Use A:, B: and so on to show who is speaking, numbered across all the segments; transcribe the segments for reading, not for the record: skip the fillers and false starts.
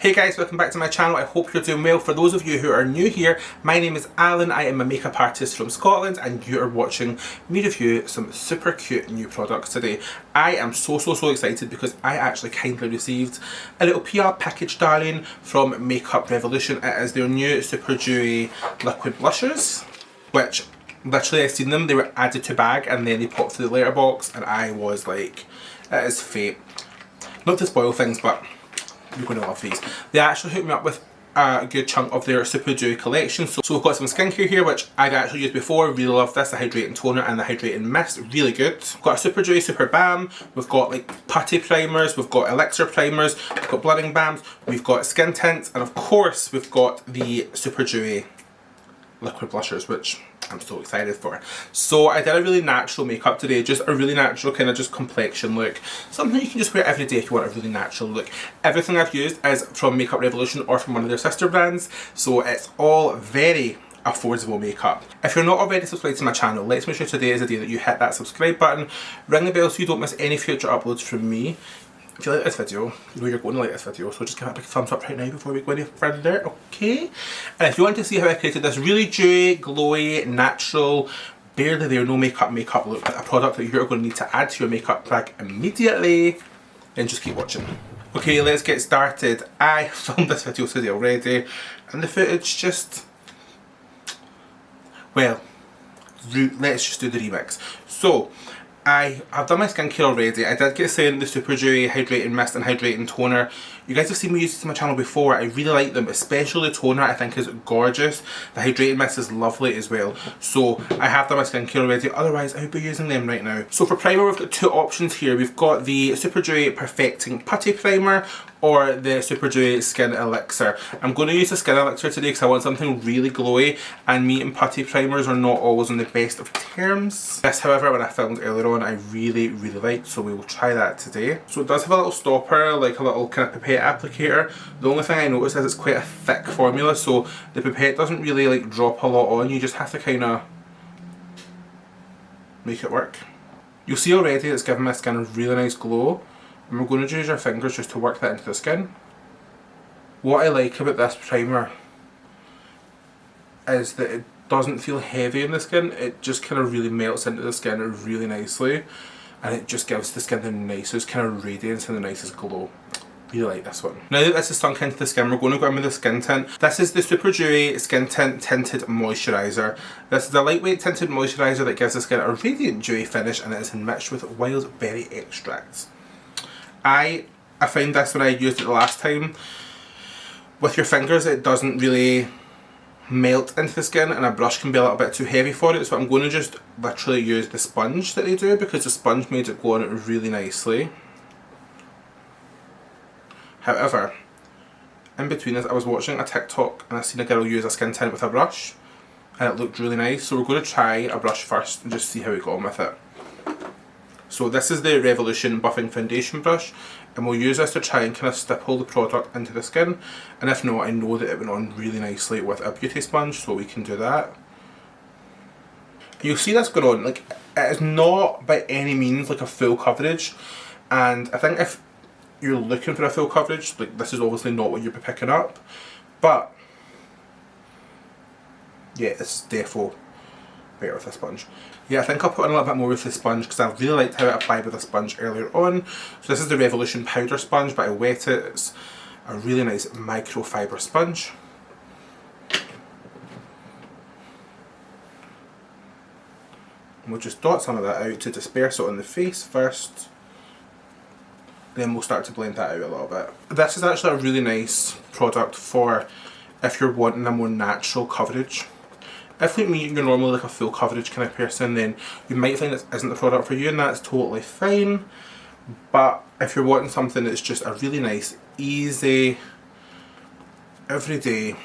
A: Hey guys, welcome back to my channel. I hope you're doing well. For those of you who are new here, my name is Alan. I am a makeup artist from Scotland and you are watching me review some super cute new products today. I am so excited because I actually kindly received a little PR package, darling, from Makeup Revolution. It is their new Super Dewy Liquid Blushes, which literally I seen them, they were added to bag and then they popped through the letterbox and I was like, it is fate. Not to spoil things, but you're going to love these. They actually hooked me up with a good chunk of their Super Dewy collection. So we've got some skincare here, which I've actually used before. Really love this, the hydrating toner and the hydrating mist, really good. We've got a Super Dewy Super Balm, we've got like putty primers, we've got elixir primers, we've got blurring balms, we've got skin tints, and of course we've got the Super Dewy liquid blushers, which I'm so excited for. So I did a really natural makeup today, just a really natural kind of just complexion look. Something you can just wear every day if you want a really natural look. Everything I've used is from Makeup Revolution or from one of their sister brands, so it's all very affordable makeup. If you're not already subscribed to my channel, let's make sure today is the day that you hit that subscribe button, ring the bell so you don't miss any future uploads from me. If you like this video, you know you're going to like this video, so just give it a big thumbs up right now before we go any further, okay? And if you want to see how I created this really dewy, glowy, natural, barely there, no makeup look, a product that you're going to need to add to your makeup bag immediately, then just keep watching. Okay, let's get started. I filmed this video today already, and the footage just, well, let's just do the remix. So, I've done my skincare already. I did get sent the Super Dewy Hydrating Mist and Hydrating Toner. You guys have seen me use this on my channel before. I really like them, especially the toner I think is gorgeous. The Hydrating Mist is lovely as well. So I have done my skincare already, otherwise I would be using them right now. So for primer we've got two options here. We've got the Super Dewy Perfecting Putty Primer or the Super Dewy Skin Elixir. I'm going to use the Skin Elixir today because I want something really glowy, and me and putty primers are not always on the best of terms. This, however, when I filmed earlier on, I really liked, so we will try that today. So it does have a little stopper, like a little kind of pipette applicator. The only thing I noticed is it's quite a thick formula, so the pipette doesn't really like drop a lot on. You just have to kind of make it work. You'll see already it's giving my skin a really nice glow. And we're going to use our fingers just to work that into the skin. What I like about this primer is that it doesn't feel heavy in the skin. It just kind of really melts into the skin really nicely, and it just gives the skin the nicest kind of radiance and the nicest glow. Really like this one. Now that this is sunk into the skin, we're going to go in with the skin tint. This is the Super Dewy Skin Tint Tinted Moisturiser. This is a lightweight tinted moisturiser that gives the skin a radiant dewy finish, and it is enriched with wild berry extracts. I found this when I used it the last time. With your fingers it doesn't really melt into the skin, and a brush can be a little bit too heavy for it, so I'm going to just literally use the sponge that they do, because the sponge made it go on it really nicely. However, in between this I was watching a TikTok and I seen a girl use a skin tint with a brush and it looked really nice, so we're going to try a brush first and just see how we got on with it. So this is the Revolution Buffing Foundation Brush, and we'll use this to try and kind of stipple the product into the skin, and if not, I know that it went on really nicely with a beauty sponge, so we can do that. You'll see this going on, like, it is not by any means like a full coverage, and I think if you're looking for a full coverage, like, this is obviously not what you'll be picking up, but yeah, it's defo better with a sponge. Yeah, I think I'll put in a little bit more with the sponge because I really liked how it applied with a sponge earlier on. So this is the Revolution Powder Sponge, but I wet it. It's a really nice microfiber sponge. And we'll just dot some of that out to disperse it on the face first. Then we'll start to blend that out a little bit. This is actually a really nice product for if you're wanting a more natural coverage. If like me, you're normally like a full coverage kind of person, then you might find this isn't the product for you, and that's totally fine. But if you're wanting something that's just a really nice, easy, everyday,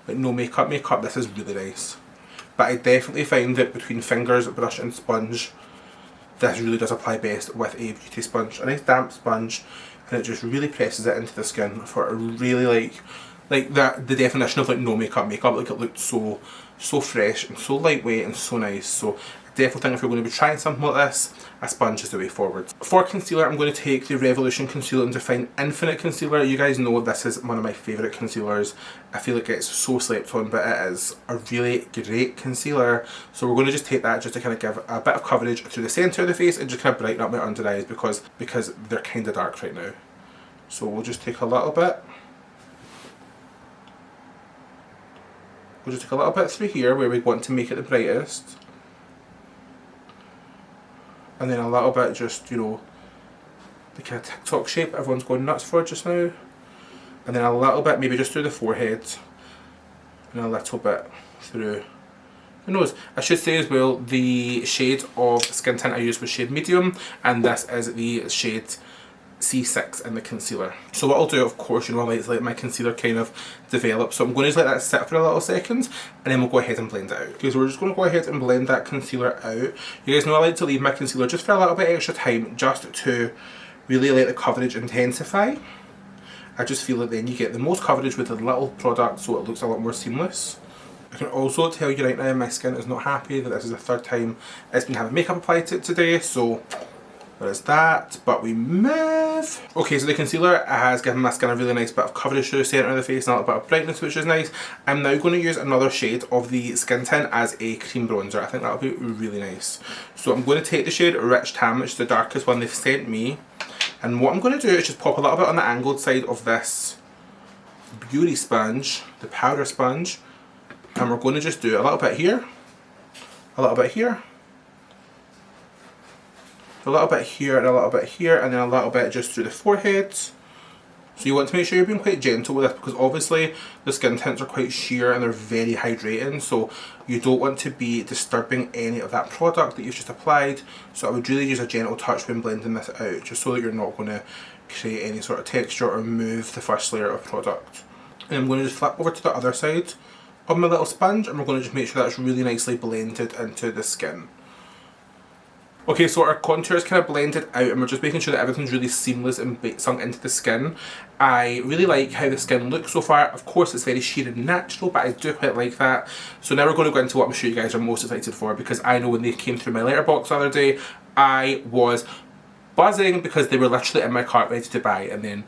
A: like no makeup, this is really nice. But I definitely find that between fingers, brush and sponge, this really does apply best with a beauty sponge. A nice damp sponge, and it just really presses it into the skin for a really like that, the definition of like no makeup, like it looked so fresh and so lightweight and so nice. So I definitely think if you're going to be trying something like this, a sponge is the way forward. For concealer, I'm going to take the Revolution Concealer and Define Infinite Concealer. You guys know this is one of my favourite concealers. I feel like it's so slept on, but it is a really great concealer. So we're going to just take that just to kind of give a bit of coverage through the centre of the face and just kind of brighten up my under eyes because they're kind of dark right now. So we'll just take a little bit. We'll just take a little bit through here where we want to make it the brightest. And then a little bit just, you know, the kind of TikTok shape everyone's going nuts for just now. And then a little bit maybe just through the forehead. And a little bit through the nose. I should say as well, the shade of skin tint I used was shade medium. And this is the shade C6 in the concealer. So what I'll do, of course, you know, I like to let my concealer kind of develop, so I'm going to just let that sit for a little second and then we'll go ahead and blend it out. Okay, so we're just going to go ahead and blend that concealer out. You guys know I like to leave my concealer just for a little bit extra time, just to really let the coverage intensify. I just feel that then you get the most coverage with a little product, so it looks a lot more seamless. I can also tell you right now my skin is not happy that this is the third time it's been having makeup applied to it today, so there is that, but we move. Okay, so the concealer has given my skin a really nice bit of coverage through the centre of the face and a little bit of brightness, which is nice. I'm now going to use another shade of the skin tint as a cream bronzer. I think that'll be really nice. So I'm going to take the shade Rich Tam, which is the darkest one they've sent me. And what I'm going to do is just pop a little bit on the angled side of this beauty sponge, the powder sponge. And we're going to just do a little bit here, a little bit here, a little bit here and a little bit here, and then a little bit just through the forehead. So you want to make sure you're being quite gentle with this because obviously the skin tints are quite sheer and they're very hydrating, so you don't want to be disturbing any of that product that you've just applied. So I would really use a gentle touch when blending this out, just so that you're not going to create any sort of texture or move the first layer of product. And I'm going to just flip over to the other side of my little sponge and we're going to just make sure that's really nicely blended into the skin. Okay, so our contour is kind of blended out and we're just making sure that everything's really seamless and sunk into the skin. I really like how the skin looks so far. Of course, it's very sheer and natural, but I do quite like that. So now we're going to go into what I'm sure you guys are most excited for, because I know when they came through my letterbox the other day, I was buzzing because they were literally in my cart ready to buy, and then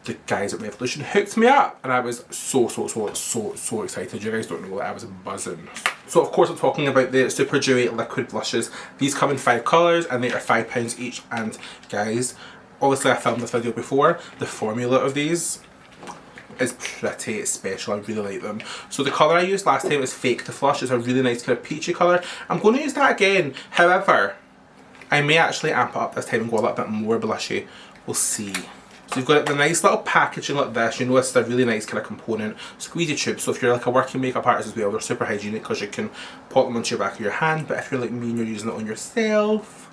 A: the guys at Revolution hooked me up and I was so excited. You guys don't know that I was buzzing. So of course I'm talking about the Super Dewy Liquid Blushes. These come in 5 colours and they are £5 each, and guys, obviously I filmed this video before. The formula of these is pretty special. I really like them. So the colour I used last time is Fake the Flush. It's a really nice kind of peachy colour. I'm going to use that again. However, I may actually amp it up this time and go a little bit more blushy. We'll see. So you've got the nice little packaging like this. You know, it's a really nice kind of component squeezy tube. So if you're like a working makeup artist as well, they're super hygienic because you can pop them onto your back of your hand. But if you're like me and you're using it on yourself,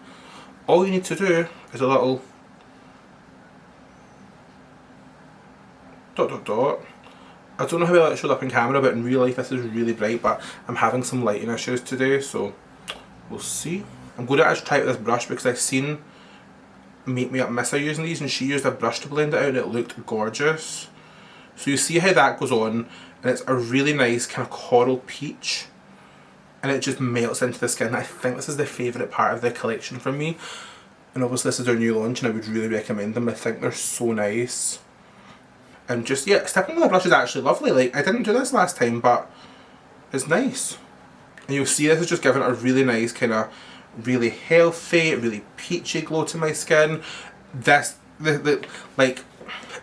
A: all you need to do is a little dot dot dot. I don't know how well it showed up in camera, but in real life this is really bright, but I'm having some lighting issues today, so we'll see. I'm going to actually try it with this brush because I've seen Make Me Up Missa using these and she used a brush to blend it out and it looked gorgeous. So you see how that goes on, and it's a really nice kind of coral peach and it just melts into the skin. I think this is the favourite part of the collection for me, and obviously this is their new launch and I would really recommend them. I think they're so nice. And just, yeah, stepping on the brush is actually lovely. Like, I didn't do this last time, but it's nice. And you'll see this is just giving a really nice kind of really healthy, really peachy glow to my skin. This, like,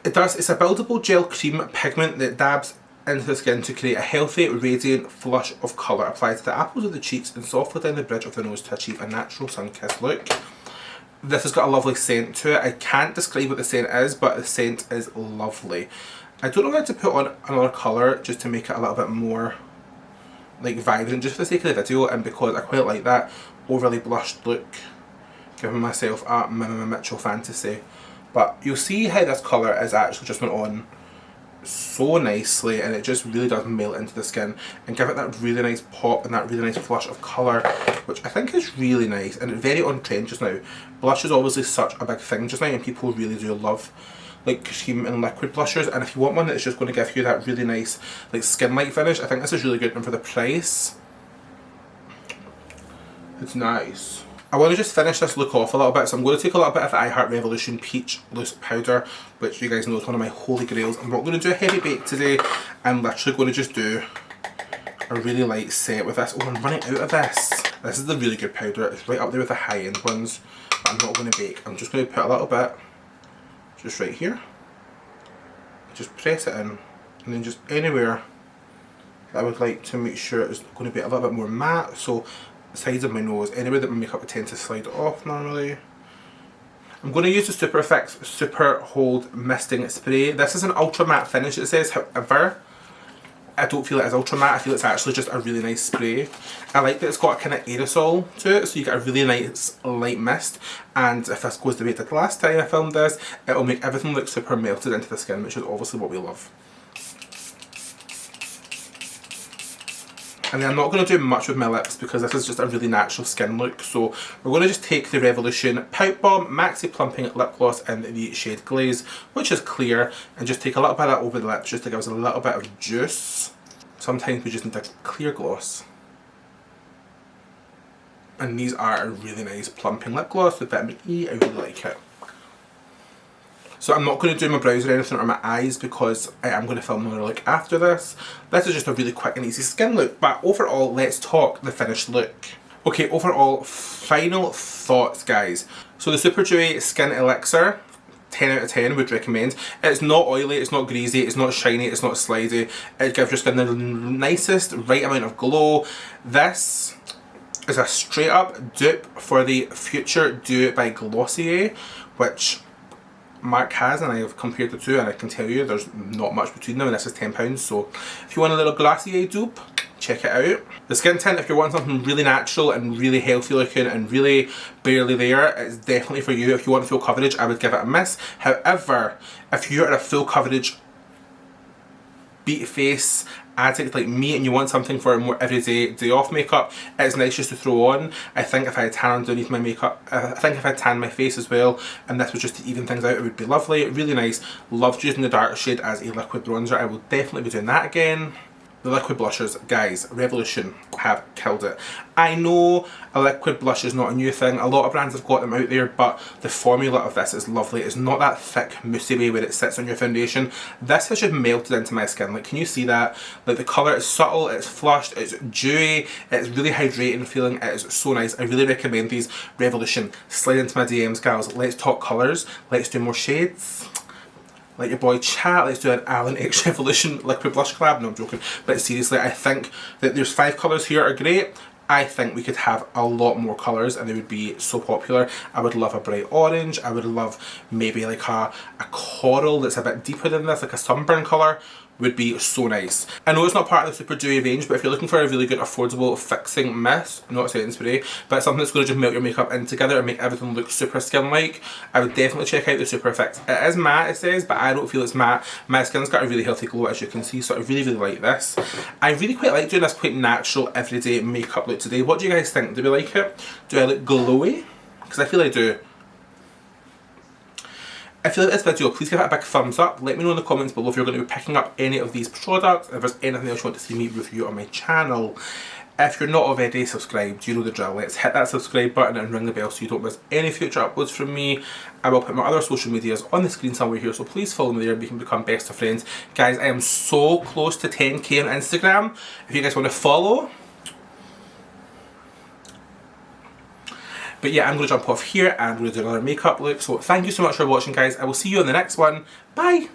A: it's a buildable gel cream pigment that dabs into the skin to create a healthy, radiant flush of colour applied to the apples of the cheeks and softly down the bridge of the nose to achieve a natural sun-kissed look. This has got a lovely scent to it. I can't describe what the scent is, but the scent is lovely. I don't know whether to put on another colour just to make it a little bit more like vibrant, just for the sake of the video, and because I quite like that overly blushed look, giving myself a Mimima Mitchell fantasy. But you'll see how this colour is actually just went on so nicely, and it just really does melt into the skin and give it that really nice pop and that really nice flush of colour, which I think is really nice and very on trend just now. Blush is obviously such a big thing just now and people really do love like cream and liquid blushers, and if you want one that's just going to give you that really nice like skin-like finish, I think this is really good, and for the price It's nice. I want to just finish this look off a little bit, so I'm going to take a little bit of the I Heart Revolution Peach Loose Powder, which you guys know is one of my holy grails. I'm not going to do a heavy bake today. I'm literally going to just do a really light set with this. Oh, I'm running out of this. This is the really good powder. It's right up there with the high-end ones, but I'm not going to bake. I'm just going to put a little bit just right here. Just press it in, and then just anywhere that I would like to make sure it's going to be a little bit more matte. So sides of my nose, anywhere that my makeup would tend to slide off normally. I'm going to use the Super Effects Super Hold Misting Spray. This is an ultra matte finish, it says. However, I don't feel it as ultra matte. I feel it's actually just a really nice spray. I like that it's got a kind of aerosol to it, so you get a really nice light mist. And if this goes the way it did the last time I filmed this, it'll make everything look super melted into the skin, which is obviously what we love. And then I'm not going to do much with my lips because this is just a really natural skin look. So we're going to just take the Revolution Pout Bomb Maxi Plumping Lip Gloss in the shade Glaze, which is clear, and just take a little bit of that over the lips just to give us a little bit of juice. Sometimes we just need a clear gloss. And these are a really nice plumping lip gloss with vitamin E. I really like it. So I'm not going to do my brows or anything or my eyes because I am going to film another look after this. This is just a really quick and easy skin look, but overall, let's talk the finished look. Okay, overall, final thoughts, guys. So the Super Dewy Skin Elixir, 10 out of 10 would recommend. It's not oily, it's not greasy, it's not shiny, it's not slidey. It gives your skin the nicest, right amount of glow. This is a straight up dupe for the Future Dew by Glossier, which Mark has, and I have compared the two, and I can tell you there's not much between them, and this is £10, so if you want a little Glossier dupe, check it out. The skin tint, if you're wanting something really natural and really healthy looking and really barely there, it's definitely for you. If you want full coverage, I would give it a miss. However, if you're a full coverage beat face addict like me and you want something for a more everyday day off makeup, it's nice just to throw on. I think if I had tan underneath my makeup, I think if I had tan my face as well, and this was just to even things out, it would be lovely. Really nice. Loved using the dark shade as a liquid bronzer. I will definitely be doing that again. The liquid blushes, guys, Revolution have killed it. I know a liquid blush is not a new thing. A lot of brands have got them out there, but the formula of this is lovely. It's not that thick, moussey way where it sits on your foundation. This has just melted into my skin. Like, can you see that? Like, the colour is subtle, it's flushed, it's dewy, it's really hydrating feeling. It is so nice. I really recommend these. Revolution. Slide into my DMs, gals. Let's talk colours. Let's do more shades. Let your boy chat. Let's do an Allan X Revolution liquid blush collab. No, I'm joking. But seriously, I think that there's 5 colours here are great. I think we could have a lot more colours and they would be so popular. I would love a bright orange. I would love maybe like a coral that's a bit deeper than this, like a sunburn colour. Would be so nice. I know it's not part of the Super Dewy range, but if you're looking for a really good affordable fixing mist, not setting spray, but something that's going to just melt your makeup in together and make everything look super skin-like, I would definitely check out the Super Effects. It is matte, it says, but I don't feel it's matte. My skin's got a really healthy glow, as you can see, so I really, really like this. I really quite like doing this quite natural, everyday makeup look today. What do you guys think? Do we like it? Do I look glowy? Because I feel I do. If you like this video, please give it a big thumbs up. Let me know in the comments below if you're going to be picking up any of these products, if there's anything else you want to see me review on my channel. If you're not already subscribed, you know the drill. Let's hit that subscribe button and ring the bell so you don't miss any future uploads from me. I will put my other social medias on the screen somewhere here, so please follow me there and we can become best of friends. Guys, I am so close to 10k on Instagram. If you guys want to follow. But yeah, I'm going to jump off here and I'm going to do another makeup look. So thank you so much for watching, guys. I will see you in the next one. Bye!